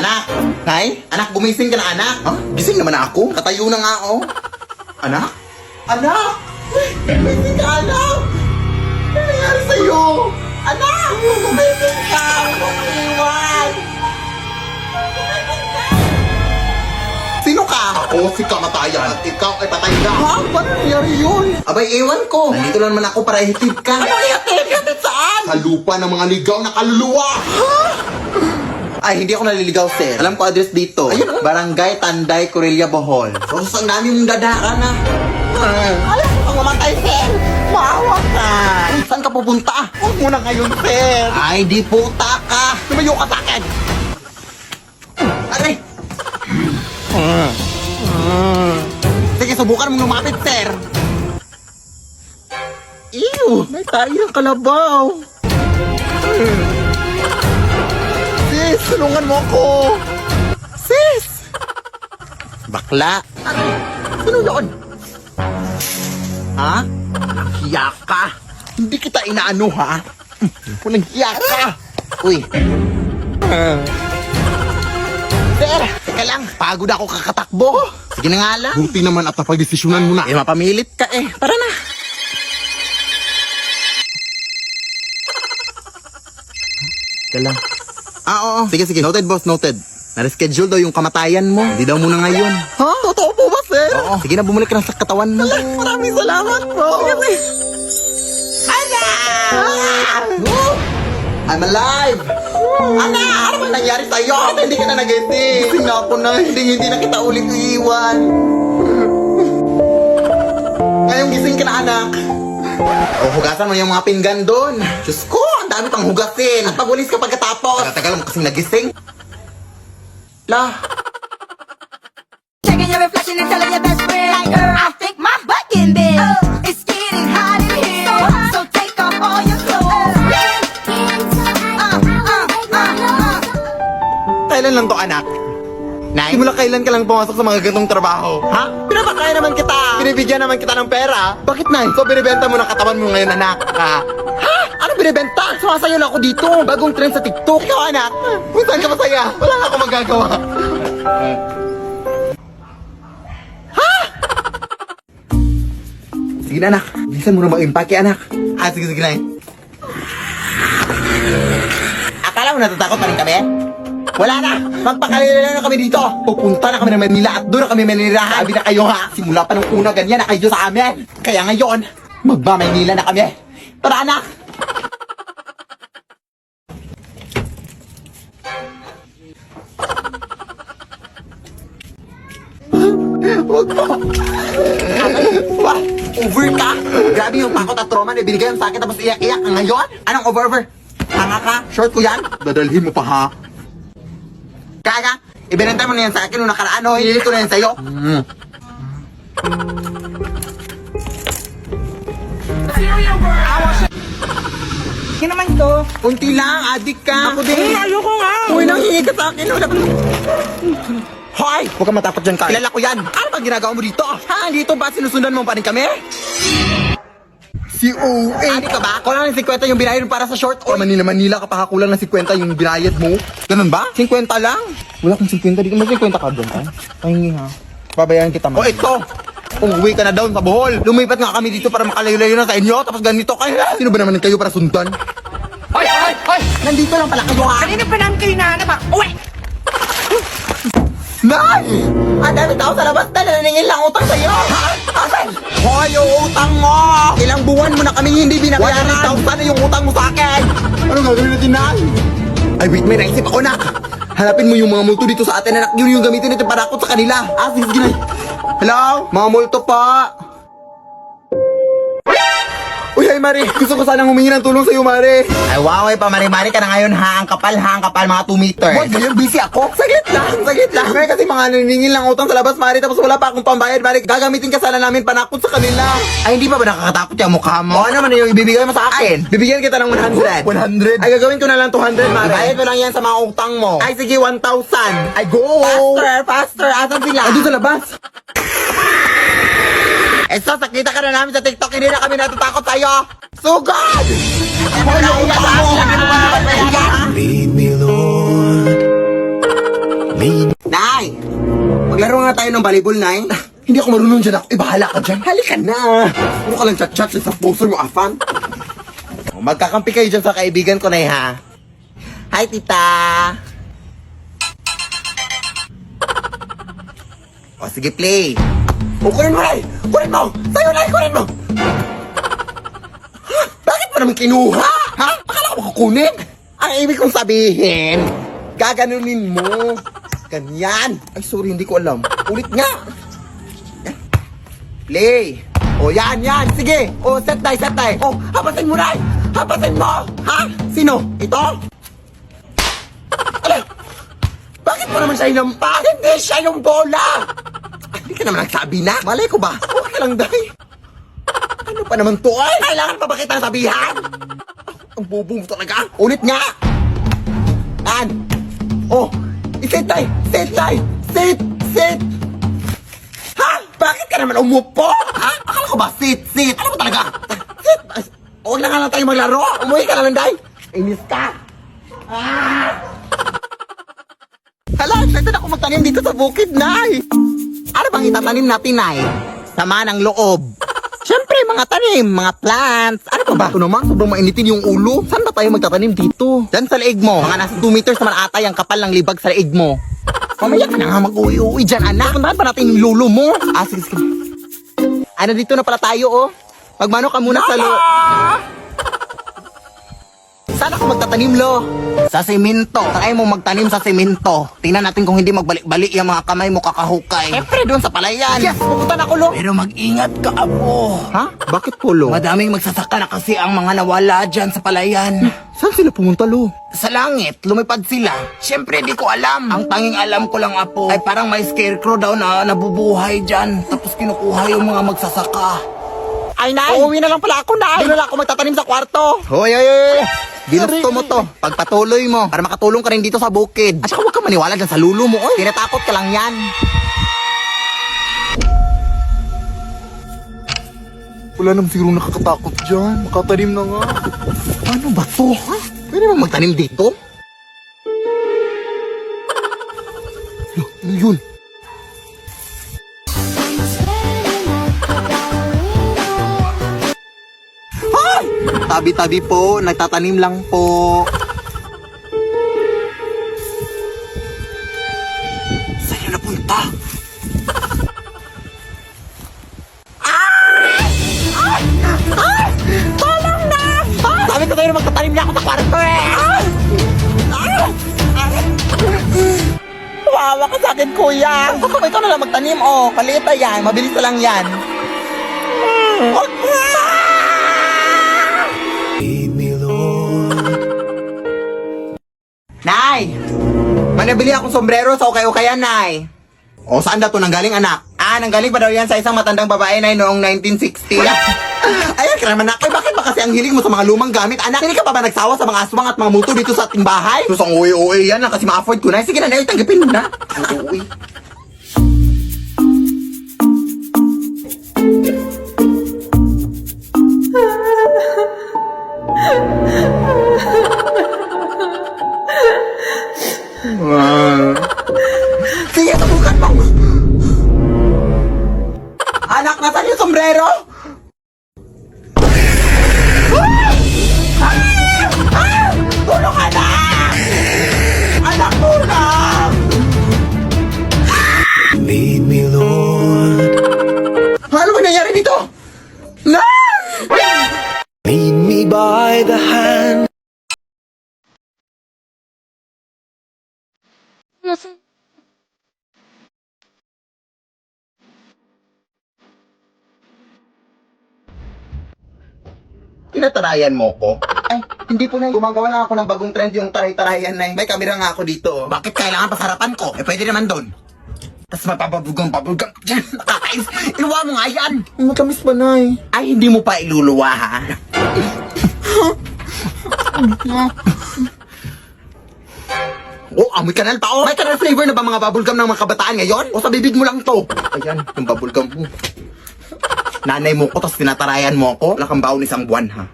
Anak! Nay? Anak, gumising ka na, anak! Ha? Gising naman ako. Katayo na nga, oh. Anak? Anak! Gumising ka, anak! Ano nangyari sa'yo? Anak! Gumising ka! Huwag mo iwan! Sino ka? Ako si kamatayan at ikaw ay patay na. Ha? Paano nangyari yun? Abay, ewan ko. Nandito lang naman ako para ihatid ka. Ano ihatid? Ihatid saan? Sa lupa ng mga ligaw na kaluluwa. Ha? Ay, hindi ako naliligaw, sir. Alam ko address dito. Ayun, Barangay Tanday, Corelia, Bohol. So, ang dami mong dadaan, na. Alam mo kang mamatay, sir. Maawa ka. Saan ka pupunta? Huwag mo na ngayon, sir. Ay, di puta ka. Tumayo ka sa akin. Aray! Sige, subukan mong lumapit, sir. Ew! May tayo ng kalabaw. Sis, tulungan mo ako. Sis! Bakla. Sino yun? Ha? Hiya ka. Hindi kita inaano, ha? Walang hiya ka. Uy. Sir, teka lang. Pagod ako kakatakbo. Sige na nga lang. Buti naman at napag-desisyonan mo na. Eh, mapamilit ka eh. Tara na. Teka lang. Oo. Sige, sige. Noted, boss. Noted. Na-reschedule daw yung kamatayan mo. Hindi daw muna ngayon. Ha? Totoo po ba, sir? Oo. Sige na, bumalik ka na sa katawan mo. Maraming salamat po. Sige. I'm alive! Ana! Ano ba nangyari sa'yo? Hindi ka na nagising. Gising na ako na. Hindi na kita ulit iiwan. Ngayong gising ka na, anak. O, hugasan mo yung mga pinggan doon. Diyos ko, ang dami pang hugasin. At pagulis ka pagkatapos. Tagal mo kasing nagising. La. Checking your reflection and telling your best friend, like, girl, I think my butt getting big. It's getting hot in here, so take off all your clothes. Kailan lang to, anak? Nay? Simula kailan ka lang pumasok sa mga ganitong trabaho? Ha? Pinapakaya naman kita. Binibigyan naman kita ng pera. Bakit, Nay? So, binibenta mo ng katawan mo ngayon, anak. Ha? Ano binibenta? Sumasayo na ako dito. Bagong trend sa TikTok. Ikaw, anak. Kung saan ka masaya? Wala nga ako magagawa. Ha? Sige na, anak. Bilisan mo na mag-impake, anak. Sige, sige, Nay. Akala mo natatakot pa rin kami? Wala na! Magpakalila na kami dito! Pupunta na kami ng Manila at doon na kami manirahan. Sabi na kayo, ha? Simula pa nung una ganyan na kayo sa amin. Kaya ngayon, magma-Manila na kami. Tara, anak! Huwag mo! What? Over ka? Grabe yung takot at trauma na binigay sa akin tapos iyak-iyak ka ngayon? Anong over? Hanga ka? Short ko yan? Dadalhin mo pa, ha? Kaya, ibinantay mo na yan sa akin nung nakaraan, o hindi ko na yan sa'yo. Hindi naman to. Kunti lang, adik ka. Ako din. Ayoko nga. Uy, nanghingi ka sa akin. Hoy! Huwag kang matakot dyan, Kyle. Kilala ko yan. Ano ba ginagawa mo dito? Ha? Dito ba sinusundan mo pa rin kami? Si O.A. Adik ka ba? Kulang ng 50 yung binayad para sa short O, Manila ka pa, kulang ng 50 yung binayad mo. Ganun ba? 50 lang. Wala kang 50, di ka may 50 ka doon, ha? Pahingi, ha? Babayaran kita, O ito, umuwi ka na down sa Bohol. Lumipat nga kami dito para makalayo-layo na sa inyo. Tapos ganito kayo. Sino ba naman kayo para sundan? Hoy! Nandito lang pala kayo, ha? Kanina pa namin kayo nahanap ha? Uwe! Nay! Ang dami tao sa labas na naningil lang utang sa'yo! Asan? Hoy, yung utang mo! Ilang buwan mo na kaming hindi binabayaran. 100,000 na yung utang mo sa akin! Ano gagawin natin, Nay? Ay, wait, may naisip ako, nak! Hanapin mo yung mga multo dito sa atin, anak. Yun yung gamitin natin para akot sa kanila. Sige, sige, Nay. Hello? Mga multo pa! Uy, ay, Mari! Gusto ko sanang humingi ng tulong sa'yo, Mari! Ay, wow, ay pa, Mari ka na ngayon, ha? Ang kapal, mga 2 meters. What? Ngayon, busy ako? Saglit lang. May kasi mga naningil lang utang sa labas, Mari, tapos wala pa akong pambayad, Mari. Gagamitin ka sana namin panakot sa kanila. Ay, hindi pa ba nakakatakot yung mukha mo? O, ano man yung ibibigay mo sa akin? Bibigyan kita ng 100. 100? Ay, gagawin ko na lang 200, Mari. Bayad mo lang yan sa mga utang mo. Ay, sige, 1,000. Ay, go! Faster! Asan sila? Ay, doon sa labas. Eh, so, sakita ka na namin sa TikTok, hindi na kami natatakot sa'yo. Sugod! Ano na utang mo? Lead me, Lord. Nay! Maglaro nga tayo ng volleyball, Nay. Hindi ako marunong dyan ako. Bahala ka dyan. Halika na. Puro ka lang chat-chat sa sponsor mo, Afan. Magkakampi kayo dyan sa kaibigan ko, Nay, ha? Hi, tita! O, sige, play. O, kunin mo, Nay! Kunin mo! Sa'yo, Nay! Kunin mo! Ha? Bakit mo naman kinuha? Ha? Akala ko makukunin? Ang ibig kong sabihin, gaganunin mo. Ganyan. Ay, sorry, hindi ko alam. Ulit nga. Yan. Play. O, yan. Sige. O, set die. O, hapasin mo, Nay. Hapasin mo. Ha? Sino? Ito? Ala, bakit mo naman siya inampa? Hindi siya yung bola. Ay, hindi ka naman nagsabi na. Malay ko ba? Okay lang, Day. Ano pa naman to, ay? Kailangan pa ba kitang sabihan? Ang bobo mo talaga. Ulit nga. An. Oh, isit, Day. Sit. Ha? Bakit ka naman umupo? Ha? Akala ko ba sit? Ano ba talaga? Sit. Huwag na nga lang tayo maglaro. Umuwi ka na lang, Day. Inis ka. Hala, excited ako magtanim dito sa bukid, Nay. Ano bang itatanim natin, Nay? Sama ng loob. Siyempre, mga tanim, mga plants. Ano pa ba? Ito naman, sobrang mainitin yung ulo. Saan ba tayo magtatanim dito? Diyan sa leeg mo. Mga nasa 2 meters naman ata yung kapal ng libag sa leeg mo. Mamaya ka na nga mag-uwi-uwi dyan, anak. Puntahan pa natin yung lulo mo. Sige. Ano, dito na pala tayo, oh. Magmano ka muna sa Saan ako magtatanim, Lo? Sa semento. Try mo magtanim sa semento. Tingnan natin kung hindi magbalik-balik yung mga kamay mo kakahukay. Siyempre, doon sa palayan. Yes, pupunta na ako, Lo. Pero mag-ingat ka, Apo. Ha? Bakit po, Lo? Madaming magsasaka na kasi ang mga nawala dyan sa palayan. Saan sila pumunta, Lo? Sa langit. Lumipad sila. Siyempre, di ko alam. Ang tanging alam ko lang, Apo, ay parang may scarecrow daw na nabubuhay dyan. Tapos kinukuha yung mga magsasaka. Ay, Nay! Uuwi na lang pala ako, Nay! Doon na lang ako magtatanim sa kwarto. Hoy! Ginusto mo to. Pagpatuloy mo para makatulong ka rin dito sa bukid. At saka huwag ka maniwala dyan sa lulo mo. Oy, tinatakot ka lang yan. Wala naman siguro nakakatakot dyan. Makatanim na nga. Ano ba to, ha? Pwede ba magtanim dito? Ano yun? Ay! Tabi-tabi po, nagtatanim lang po. Saan na punta? Tolong na! Sabi ko tayo na magtatanim niya ako sa kwarto eh! Wawa ka sa akin, kuya! Baka ikaw na lang magtanim, oh. Kalita yan, mabilis na lang yan. Wag na! Nay! Manabili akong sombrero sa ukay-ukayan, Nay. O, saan na to nanggaling, anak? Nanggaling pa daw yan sa isang matandang babae, Nay, noong 1960. Ayan ka naman, Nay. Bakit ba kasi ang hilig mo sa mga lumang gamit, anak? Hindi ka pa ba nagsawa sa mga aswang at mga multo dito sa ating bahay? Sus, ang uwi-uwi yan, kasi ma-afford ko, Nay. Sige na, Nay, tanggapin mo na. Ang uwi. Sige, tubukan mo! Anak, nasan yung sombrero? Tulong, anak! Anak, tulong! Lead me, Lord. Ano ba nangyari dito? Lead me by the hand. Tinatarayan mo ko? Ay, hindi po, Nay. Gumagawa lang ako ng bagong trend yung taray-tarayan, Nay. May kamera nga ako dito. Oh. Bakit kailangan pa sa harapan ko? Pwede naman doon. Tapos mapapabugong-pabugong. Diyan, nakakais. Iluwa mo nga yan. Matamis pa, Nay. Ay, hindi mo pa iluluwa, ha? Oh, amoy kanal pa, oh. May kanal flavor na ba mga bubblegum ng mga kabataan ngayon? O sa bibig mo lang to? Ayan, yung bubblegum mo. Nanay mo ko, tapos tinatarayan mo ako. Wala kang baon isang buwan, ha?